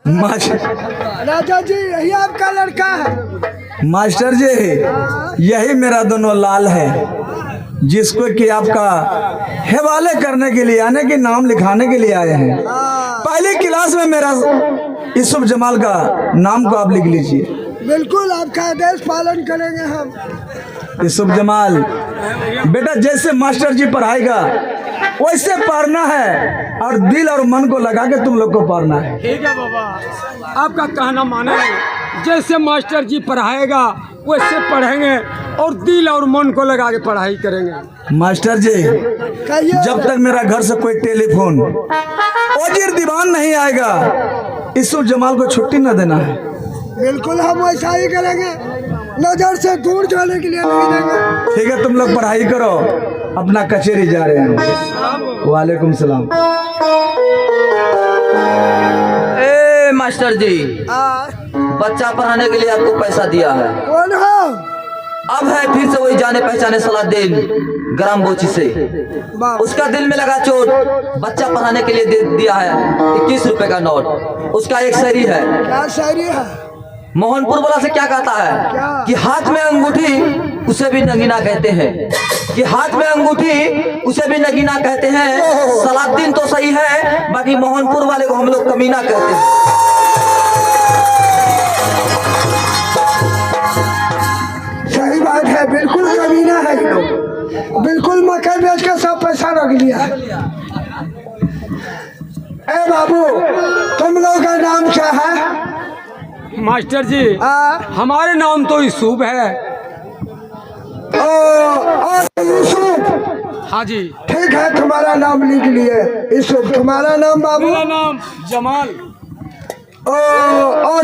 राजा जी यही आपका लड़का है? मास्टर जी यही मेरा दोनों लाल है, जिसको कि आपका हवाले करने के लिए यानी कि नाम लिखाने के लिए आए हैं। पहली क्लास में मेरा यूसुफ जमाल का नाम को आप लिख लीजिए। बिल्कुल आपका आदेश पालन करेंगे हम। यूसुफ जमाल बेटा, जैसे मास्टर जी पढ़ाएगा वैसे पढ़ना है और दिल और मन को लगा के तुम लोग को पढ़ना है। ठीक है बाबा, आपका कहना माने, जैसे मास्टर जी पढ़ाएगा वैसे पढ़ेंगे और दिल और मन को लगा के पढ़ाई करेंगे। मास्टर जी जब तक मेरा घर से कोई टेलीफोन वजीर दीवान नहीं आएगा, यूसुफ जमाल को छुट्टी न देना है। बिल्कुल हम वैसा ही करेंगे, नजर से दूर जाने के लिए नहीं देंगे। ठीक है, तुम लोग पढ़ाई करो, अपना कचेरी जा रहे हैं। वालेकुम सलाम। ए मास्टर जी, बच्चा पढ़ाने के लिए आपको पैसा दिया है। कौन हो? अब है फिर से वही जाने पहचाने सलाउद्दीन ग्राम बोची से। उसका दिल में लगा चोट, बच्चा पढ़ाने के लिए दे दिया है 21 रुपए का नोट। उसका एक शायरी है। क्या शायरी है? मोहनपुर वाला से क्या कहता है क्या? कि हाथ में अंगूठी उसे भी नगीना कहते हैं, कि हाथ में अंगूठी उसे भी नगीना कहते हैं। सलाउद्दीन तो सही है, बाकी मोहनपुर वाले को हम लोग कमीना कहते हैं। सही बात है, बिल्कुल कमीना है ये लोग। बिल्कुल मकई बेच के सब पैसा रख लिया। ए बाबू, तुम लोग का नाम क्या है? मास्टर जी हमारे नाम तो यूसुफ है। यूसुफ? हाँ जी। ठीक है, तुम्हारा नाम लिख लिए यूसुफ। तुम्हारा नाम बाबू? मेरा नाम जमाल।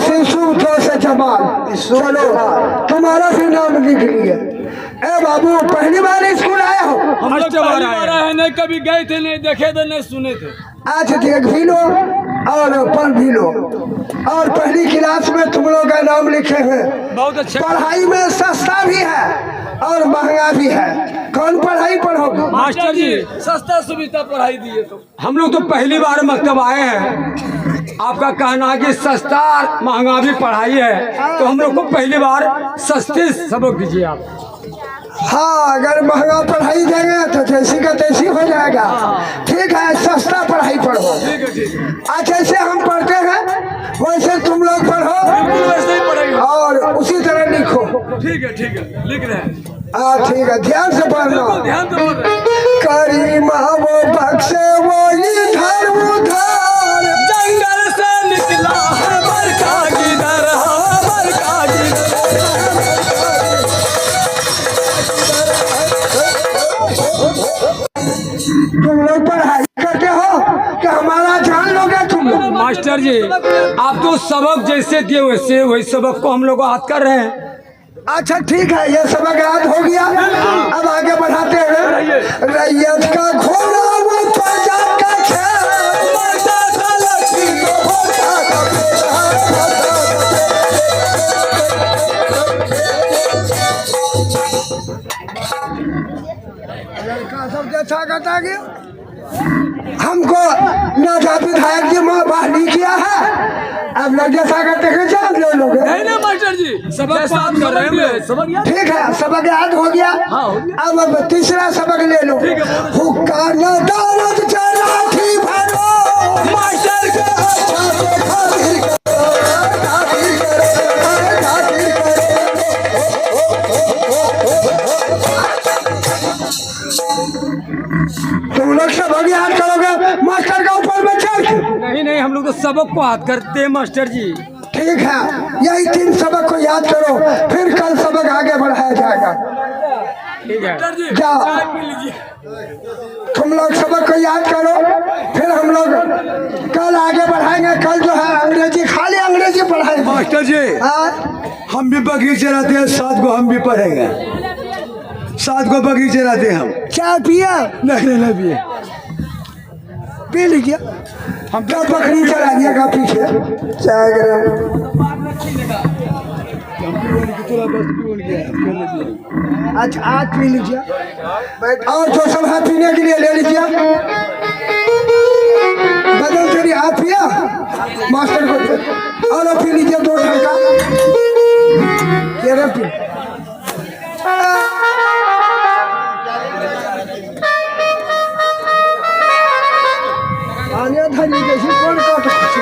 यूसुफ तो से जमाल। चलो तुम्हारा भी नाम लिख लिए। ए बाबू, पहली बार स्कूल आए हो? हम लोग पहली बार आए हैं, नहीं कभी गए थे, नहीं देखे थे, नहीं सुने थे। आज देख भी लो और पढ़ भी लो। और पहली क्लास में तुम लोग का नाम लिखे हैं। बहुत अच्छा। पढ़ाई में सस्ता भी है और महंगा भी है। कौन पढ़ाई पढ़ोगे? मास्टर जी सस्ता सुविधा पढ़ाई दिए तो हम लोग तो पहली बार मकतब आए हैं। आपका कहना है कि सस्ता और महंगा भी पढ़ाई है, तो हम लोग को पहली बार सस्ते सबक दीजिए आप। हाँ, अगर महंगा पढ़ाई देंगे तो जैसी का तैसी हो जाएगा। ठीक है, सस्ता पढ़ाई पढ़ो। आज जैसे हम पढ़ते हैं वैसे तुम लोग पढ़ो, वैसे ही पढ़ेंगे और उसी तरह लिखो। ठीक है, लिख रहे हैं। ठीक है, ध्यान से पढ़ना। ध्यान से पढ़ रहे हैं। करीमा वो बख्शे वो इधर उधर, जंगल से निकला है बरखा गिरर, बरखा तुम लोग पढ़ाई करते हो कि हमारा जान लोगे तुम लोग? मास्टर जी आप तो सबक जैसे दिए वैसे वही सबक को हम लोग याद कर रहे हैं। अच्छा ठीक है, ये सबक याद हो गया। अब आगे बढ़ाते हैं। रैयत का घोड़ा वो प्रजा का खेल, लड़का सब जैसा करता गया। हमको ना विधायक जी माँ बाहर नहीं किया है। अब लोग जैसा करते हैं जान लो लोग। नहीं ना मास्टर जी सबक याद कर रहे हैं। सबक याद, ठीक है, सबक याद हो गया। अब तीसरा सबक ले लो। हुक्का न दावत चला थी भरो, मास्टर के अच्छा से खातिर करो, खातिर करो, खातिर करो। तुम लोग सबक याद करोगे मास्टर का ऊपर में चढ़ के? नहीं, हम लोग तो सबक को याद करते हैं मास्टर जी। ठीक है, यही 3 सबक को याद करो, फिर कल सबक आगे बढ़ाया जाएगा। ठीक है, जाओ तुम लोग सबक को याद करो, फिर हम लोग कल आगे बढ़ाएंगे। कल जो है अंग्रेजी, खाली अंग्रेजी पढ़ाएंगे। मास्टर जी हम भी बकरी चराते हैं, 7 को हम भी पढ़ेंगे। 7 को बकरी चराते हैं हम। चाय पिया? नहीं पिए। पी लीजिए। हम क्या बकरी चला दिएगा पीछे? चाय गरम। अच्छा आज पी लीजिए। और जो सब है पीने के लिए ले लीजिए। बदल तेरी हाथ पिया मास्टर को दे और फिर लीजिए 2 ढंका ये रे पी आने धनी जैसी कौन काट कुछ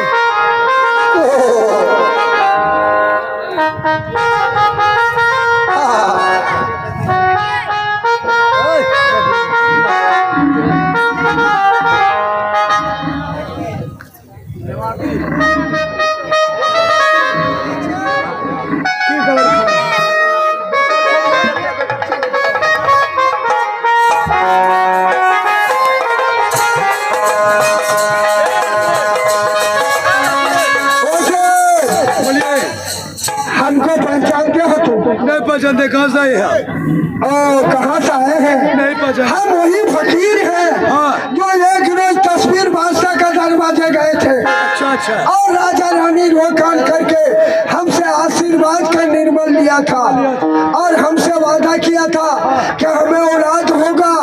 हमको पहचानते हो तुम? नहीं पहचानते, कहाँ से आए हैं? ओ कहाँ से आए हैं? नहीं पहचान। हम वही फकीर हैं हाँ। जो एक रोज तस्वीर बादशाह का दरवाजे गए थे अच्छा और राजा रानी रोकान करके हमसे आशीर्वाद का निर्मल लिया था और हमसे वादा किया था कि हमें औलाद होगा।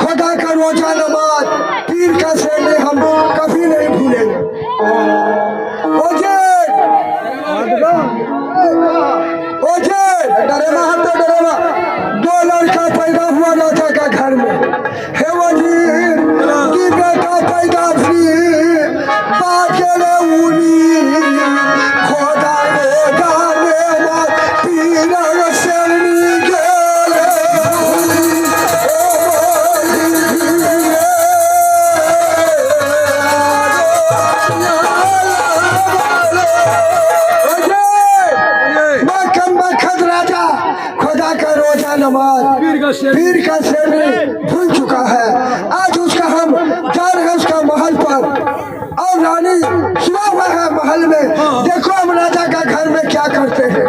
खुदा का रोजा नमाज पीर का सेने हम कभी नहीं भूलेंगे। डरेवा 2 लड़का पैदा हुआ राजा का घर में। हे वजीर की बेटा पैदा हुई बाकेले उनी खोदा रे गाने पीर सेनी गेले नमाज पीर का सेनी भूल चुका है। आज उसका हम जा रहे हैं उसका महल पर और रानी सुबह हुआ है महल में। देखो हम राजा का घर में क्या करते हैं।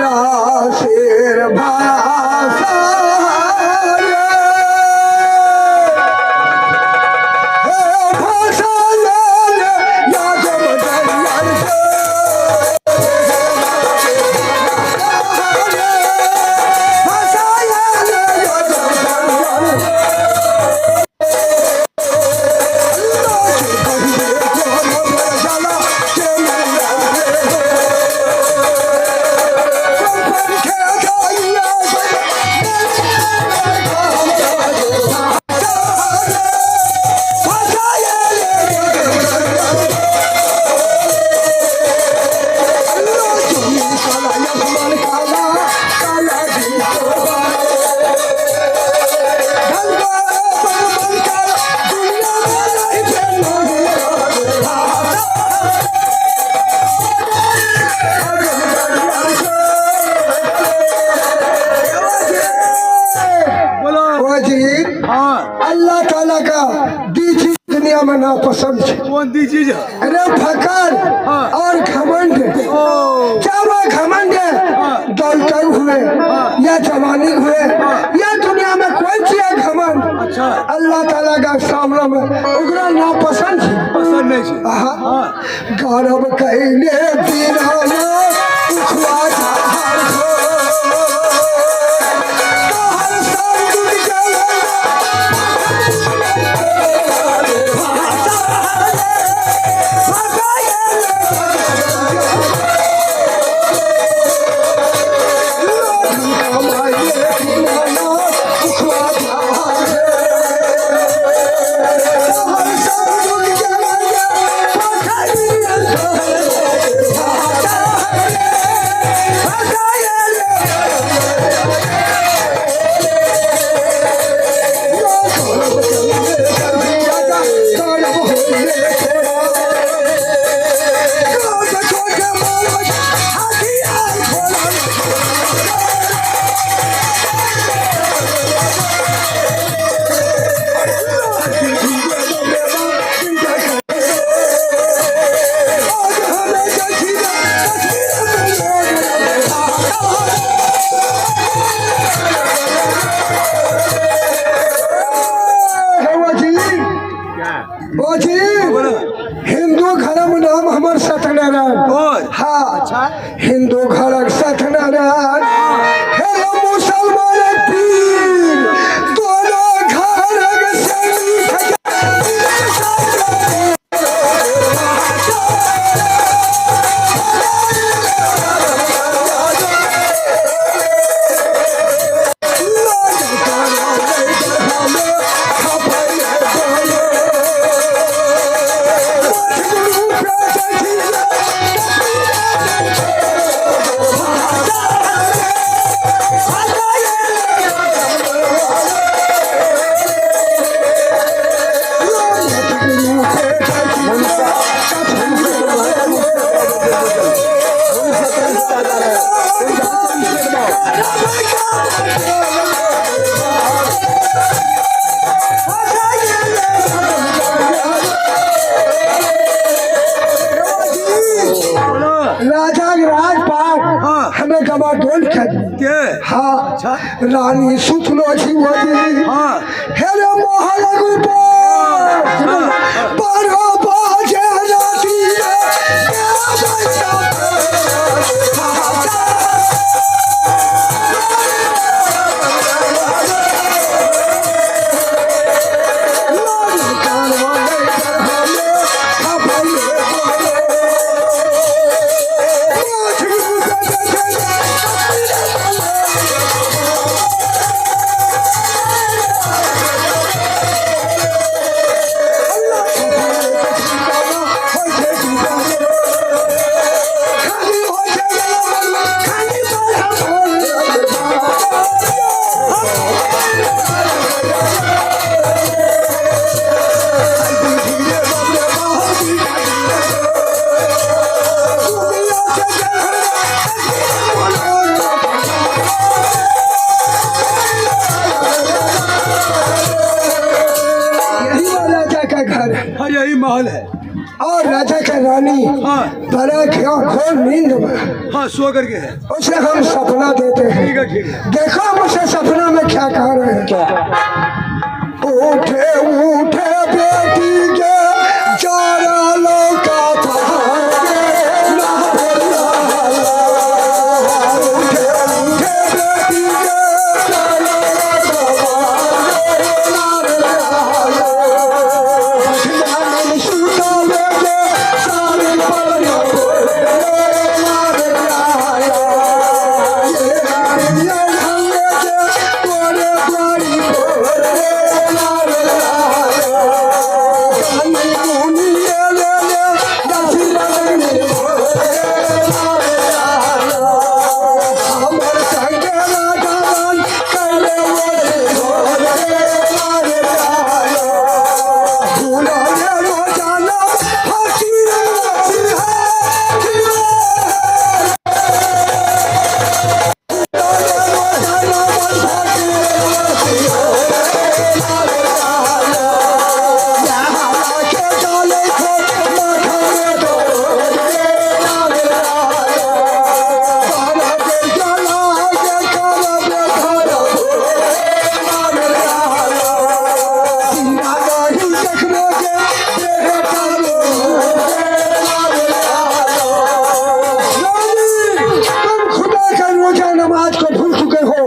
राशेर भाषा अल्लाह ताला का दी चीज दुनिया में ना पसंद है। कौन दी चीज है? अरे फकर और घमंड। क्या वो घमंड दौलत हुए या जवानी हुए या दुनिया में कोई चीज घमंड। अच्छा। अल्लाह ताला का सामने में उगरा ना पसंद है। पसंद नहीं है। गौरव कहने दीवाना उखवा हिंदू धर्म नाम हमार सत्यनारायण। हाँ हिंदू घर सत्यनारायण हेलो मुसलमान पीर दोनों घर से राजा के राजपाट हाँ। हमें डबाडोल कर दी। के हाँ अच्छा रानी सुतलो छी बोली हाँ हेरे मोहल गुपो बारह बजे राती में क्या हाँ यही महल है और राजा का रानी हाँ बड़ा क्या घोर नींद में हाँ सो करके है उसे हम सपना देते हैं। ठीक है ठीक है देखो मुझे सपना में क्या कह रहे हैं। क्या उठे उठे बेटी के चारा लौका भागे ना बोला। उठे उठे बेटी के चारा लौका भागे ना बोला। जाने सूता बेटे सारे पलना बोले ना बोला। ये हमें के तोरे बारी बोले ना बोला। कानी मुनी ले ले दासी लगनी बोले ना बोला। हमर संगे राजान कैले बोले बोले ना बोला। भूला ये रोजाना हंसी हंसी तुम खुदा का रोजा नमाज को भूल चुके हो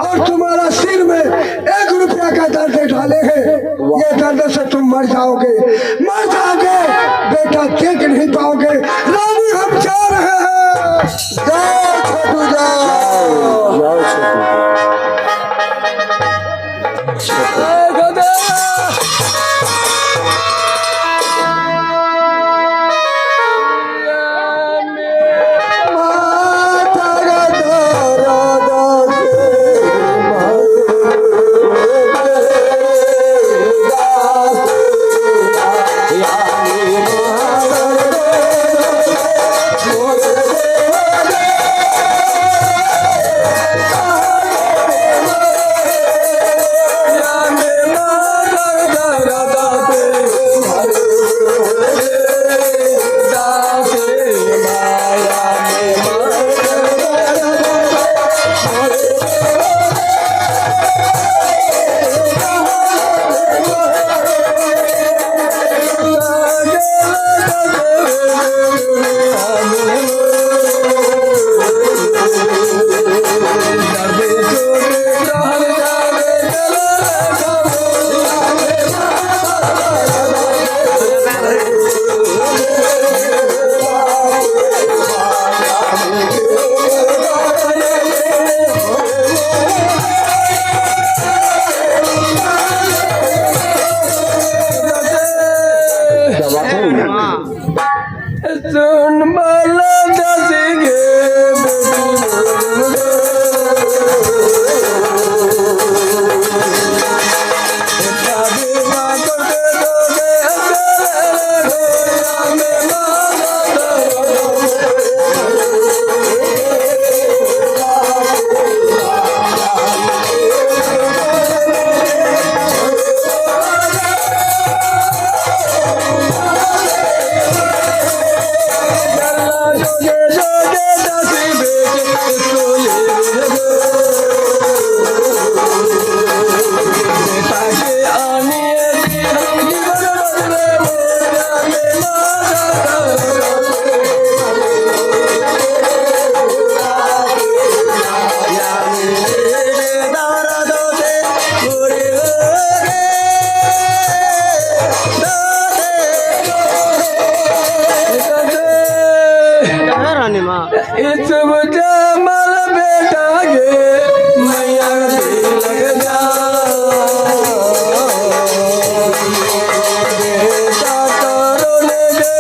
और तुम्हारा सिर में 1 रुपया का दर्द डाले हैं। ये दर्द से तुम मर जाओगे बेटा देख नहीं पाओगे। रानी हम जा रहे हैं। जाओ छोटू इस जमल बेटा गे मैया दिल लग जा बेटा करो ले गे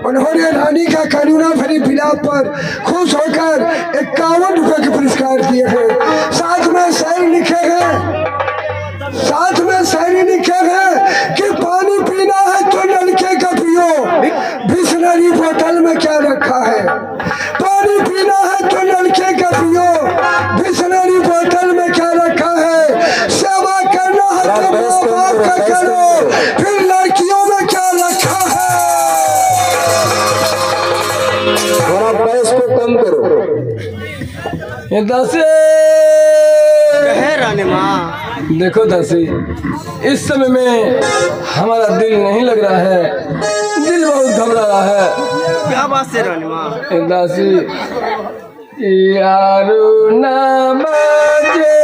उन्होंने रानी का करुणा भरी विलाप पर खुश होकर 51 रुपए के पुरस्कार दिए हैं। साथ में शायरी लिखे हैं कि पानी पीना है तो नलके का पियो, बिसलरी बोतल में क्या रखा है। पानी पीना है तो नलके का पियो, बिसलरी बोतल में क्या रखा है। सेवा करना है तो माँ बाप का करो, फिर लड़कियों में क्या रखा है। थोड़ा बैस को कम करो। दासी रानी माँ, देखो दासी, इस समय में हमारा दिल नहीं लग रहा है, दिल बहुत घबरा रहा है। क्या बात है रानी माँ? दासी यारू न बाजे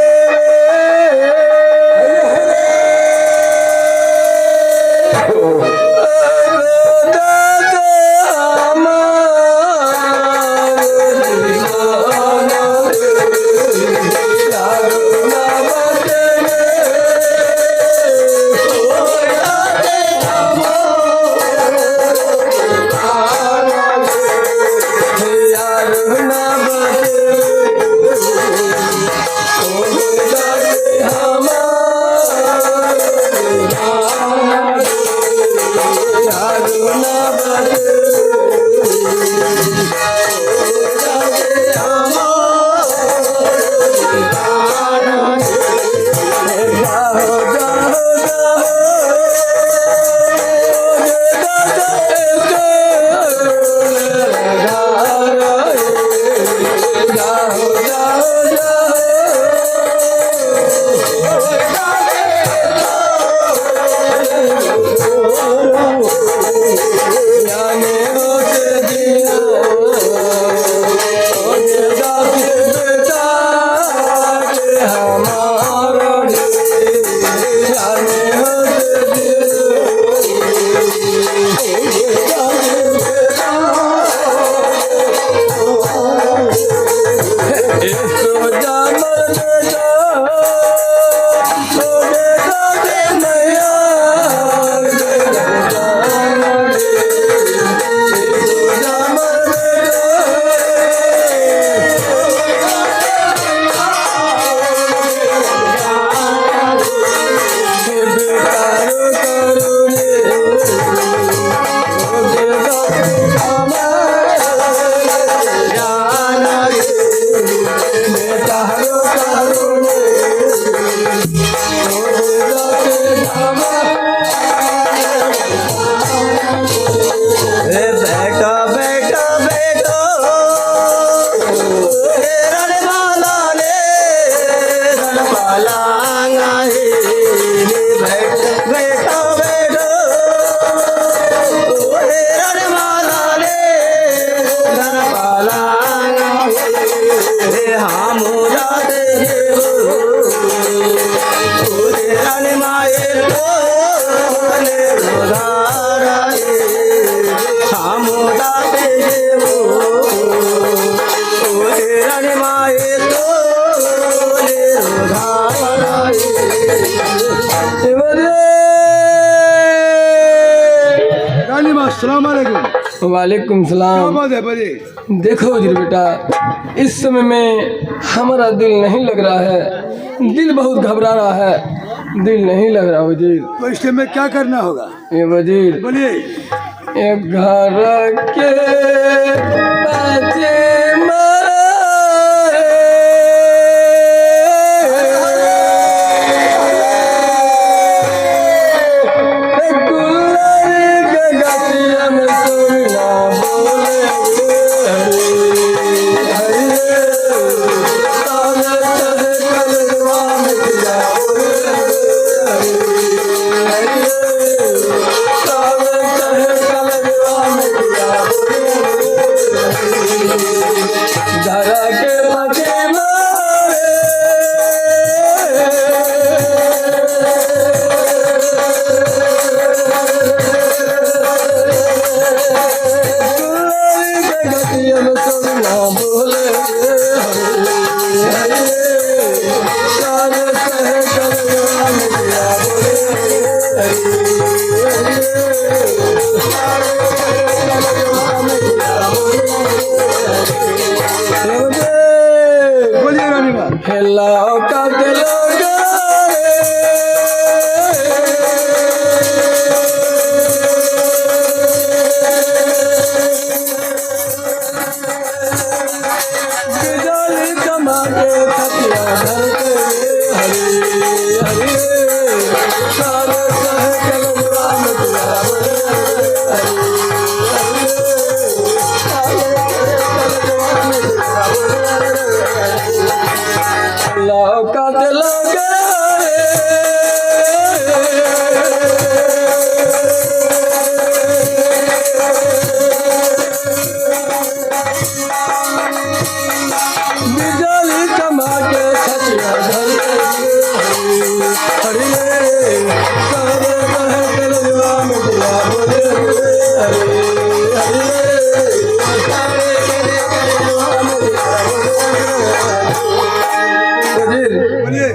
वालेकुम सलाम। देखो जी बेटा, इस समय में हमारा दिल नहीं लग रहा है, दिल बहुत घबरा रहा है, दिल नहीं लग रहा वजीर। तो इस में क्या करना होगा? ये वजीर बोलिए। एक घर के बच्चे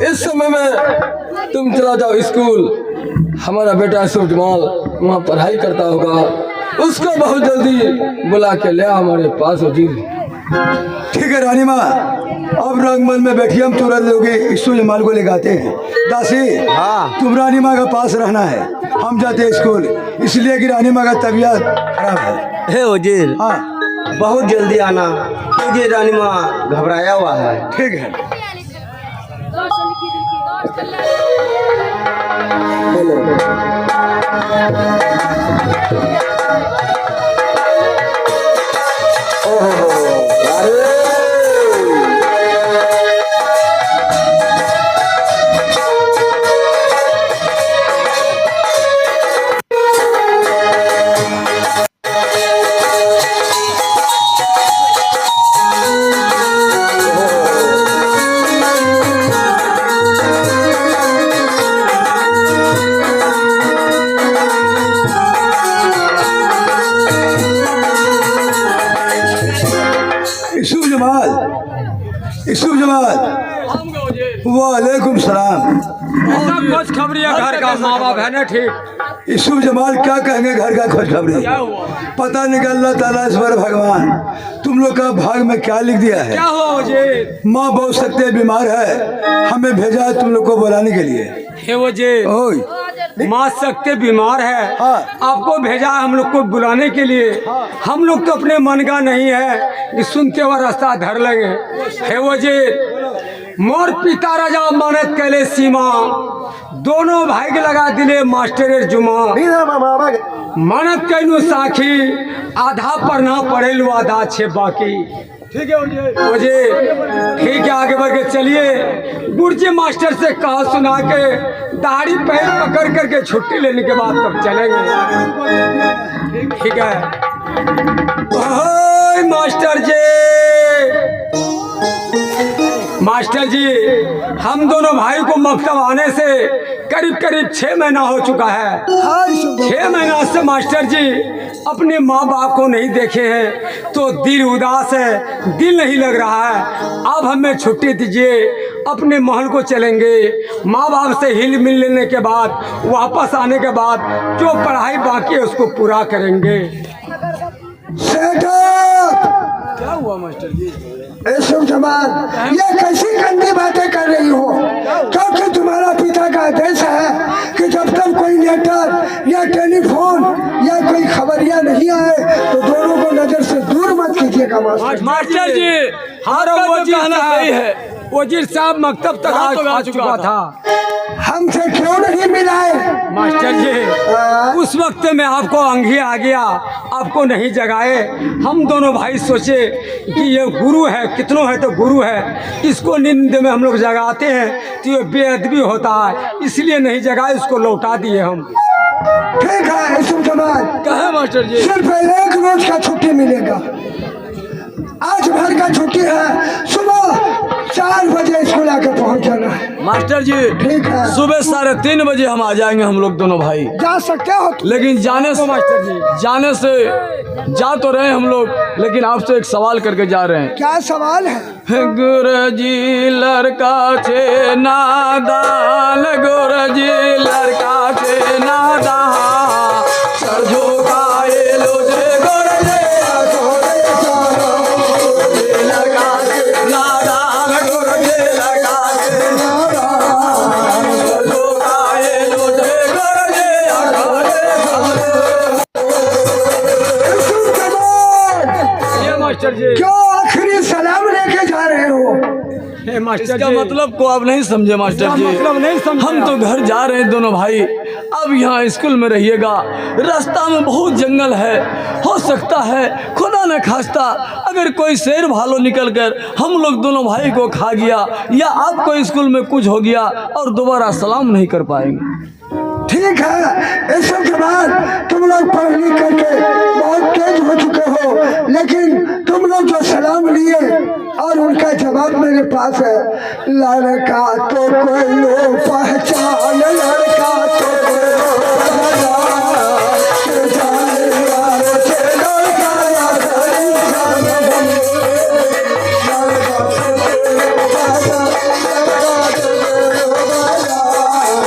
इस समय में तुम चला जाओ स्कूल। हमारा बेटा सुजमाल वहाँ पढ़ाई करता होगा, उसको बहुत जल्दी बुला के ले हमारे पास वजीर। ठीक है रानी माँ, अब रंगमंच में बैठिए, हम तुरंत लोगे इस्सू जमाल को लेकर आते हैं। दासी, हाँ, तुम रानी माँ के पास रहना है, हम जाते हैं स्कूल, इसलिए कि रानी माँ का तबीयत खराब है। हे वजीर, हाँ बहुत जल्दी आना क्योंकि रानी माँ घबराया हुआ है। ठीक है। यूसुफ जमाल, वालेकुम सलाम। सब कुछ खबरी है घर का, माँ बाप है ना ठीक। यूसुफ जमाल क्या कहेंगे घर का खुशखबरी? पता नहीं कि अल्लाह ताला ईश्वर भगवान तुम लोग का भाग में क्या लिख दिया है। क्या हुआ वजीर? माँ बहुत सख्त बीमार है, हमें भेजा है तुम लोग को बुलाने के लिए। हे वजीर, ओए माँ सख्त बीमार है, हाँ। आपको भेजा है हम लोग को बुलाने के लिए। हम लोग तो अपने मन का नहीं है कि सुनते हुआ रास्ता धर लगे। हे वजीर, मोर पिता राजा मानत कैले सीमा, दोनों भाई के लगा दिले मास्टर जुमा। मानत कैनु साखी, आधा पढ़ना पढ़े लू आधा छे बाकी। ठीक है वजीर, ठीक है, आगे बढ़ के चलिए। गुरुजी मास्टर से कहा सुना के दाढ़ी पैर पकड़ करके छुट्टी लेने के बाद तब चलेंगे। ठीक है। ओए मास्टर जी, मास्टर जी, हम दोनों भाई को मकतब आने से करीब करीब 6 महीना हो चुका है। 6 महीना से मास्टर जी अपने माँ बाप को नहीं देखे हैं, तो दिल उदास है, दिल नहीं लग रहा है। अब हमें छुट्टी दीजिए, अपने महल को चलेंगे। माँ बाप से हिल मिल लेने के बाद, वापस आने के बाद जो पढ़ाई बाकी है उसको पूरा करेंगे। क्या हुआ मास्टर जी? यूसुफ जमाल, ये कैसी गंदी बातें कर रही हो? या टेलीफोन या कोई खबरिया नहीं आए तो दोनों को नजर से दूर मत कीजिएगा मास्टर। मास्टर जी हमारा वो कहना सही है। वजीर साहब मकतब तक आ चुका था। हमसे क्यों नहीं मिलाए? मास्टर जी उस वक्त में आपको अंगी आ गया, आपको नहीं जगाए। हम दोनों भाई सोचे कि ये गुरु है, कितनों है तो गुरु है, इसको नींद में हम लोग जगाते हैं तो ये बेअदबी होता है, इसलिए नहीं जगाए, उसको लौटा दिए हम। ठीक है इसम जमात, कहे मास्टर जी सिर्फ 1 रोज का छुट्टी मिलेगा। आज भर का छुट्टी है, सुबह 4 बजे स्कूल आके पहुंच जाना है। मास्टर जी ठीक है, सुबह 3:30 बजे हम आ जाएंगे, हम लोग दोनों भाई। जा सकते हो तुम? लेकिन जाने से जा तो रहे हम लोग, लेकिन आपसे एक सवाल करके जा रहे हैं। क्या सवाल है? गुरुजी लड़का छे नादान, गुरुजी लड़का छे नादान, सर झुकाए लो जे गुरुजी लड़का छे नादान, गुरुजी लड़का छे नादान, सर झुकाए लो जे गुरुजी इसम जमात, ये मास्टर जी क्यों आखिरी सलाम लेके जा रहे हो? हे मास्टर इसका जी मतलब को आप नहीं समझे मास्टर इसका जी। मतलब नहीं समझे हम तो घर जा रहे हैं दोनों भाई, अब यहाँ स्कूल में रहिएगा। रास्ता में बहुत जंगल है, हो सकता है खुदा न खास्ता अगर कोई शेर भालू निकल कर हम लोग दोनों भाई को खा गया, या आपको स्कूल में कुछ हो गया और दोबारा सलाम नहीं कर पाएंगे। ठीक है इसम जमात, तुम लोग पढ़ लिख करके बहुत तेज हो चुके हो, लेकिन तुम लोग जो सलाम लिए और उनका जवाब मेरे पास है, लड़का तो कोई लो पहचान, लड़का तो कोई लो पहचान, जाने वालों से लड़का या घड़ी जान बने, लड़का तो कोई लो पहचान, लड़का तो कोई लो पहचान, जाने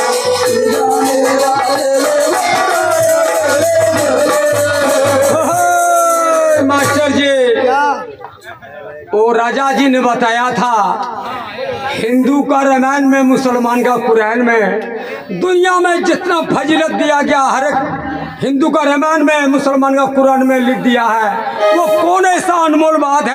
वाले मास्टर जी वो राजा जी ने बताया था, हिंदू का रामायण में, मुसलमान का कुरान में, दुनिया में जितना फजीलत दिया गया हर एक हिंदू का रामायण में, मुसलमान का कुरान में लिख दिया है। वो कौन ऐसा अनमोल बात है